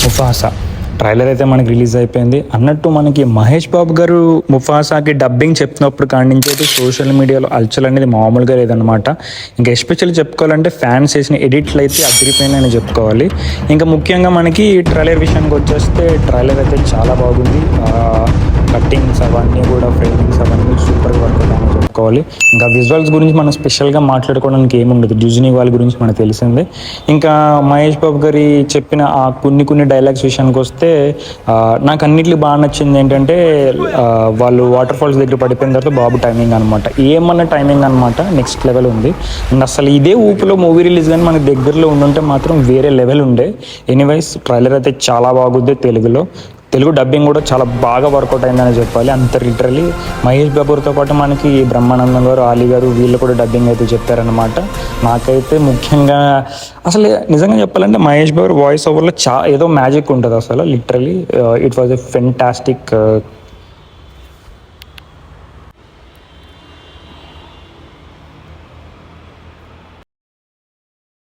Mufasa trailer అయితే మనకి release అయిపోయింది. అన్నట్టు మనకి మహేష్ బాబు గారు ముఫాసాకి డబ్బింగ్ చెప్తున్నప్పుడు కాడి నుంచి అయితే సోషల్ మీడియాలో అలచల్ అనేది మామూలుగా లేదనమాట. ఇంకా ఎస్పెషల్లీ చెప్పుకోవాలంటే ఫ్యాన్స్ చేసిన ఎడిట్లు అయితే అదిరిపోయినాయని చెప్పుకోవాలి. ఇంకా ముఖ్యంగా మనకి ట్రైలర్ విషయానికి వచ్చేస్తే ట్రైలర్ అయితే చాలా బాగుంది. కట్టింగ్స్ అవన్నీ కూడా ఫ్రేమింగ్స్ అవన్నీ సూపర్గా వర్క్ అవుతాయని చెప్పుకోవాలి. ఇంకా విజువల్స్ గురించి మనం స్పెషల్గా మాట్లాడుకోవడానికి ఏముండదు, డిజ్నీ వాళ్ళ గురించి మనకు తెలిసిందే. ఇంకా మహేష్ బాబు గారి చెప్పిన ఆ కొన్ని డైలాగ్స్ విషయానికి వస్తే నాకు అన్నిటికీ బాగా నచ్చింది ఏంటంటే వాళ్ళు వాటర్ ఫాల్స్ దగ్గర పడిపోయిన తర్వాత బాబు టైమింగ్ అనమాట, ఏమన్నా టైమింగ్ అనమాట నెక్స్ట్ లెవెల్ ఉంది. అండ్ అసలు ఇదే ఊపిలో మూవీ రిలీజ్ కానీ మనకి దగ్గరలో ఉండుంటే మాత్రం వేరే లెవెల్ ఉండే. ఎనీవైస్ ట్రైలర్ అయితే చాలా బాగుంది. తెలుగు డబ్బింగ్ కూడా చాలా బాగా వర్కౌట్ అయిందని చెప్పాలి. అంత లిటరలీ మహేష్ బాబుతో పాటు మనకి బ్రహ్మానందం గారు, ఆలీ గారు వీళ్ళు కూడా డబ్బింగ్ అయితే చెప్పారనమాట. నాకైతే ముఖ్యంగా అసలు నిజంగా చెప్పాలంటే మహేష్ బాబు వాయిస్ ఓవర్లో ఏదో మ్యాజిక్ ఉంటుంది అసలు literally. It was a fantastic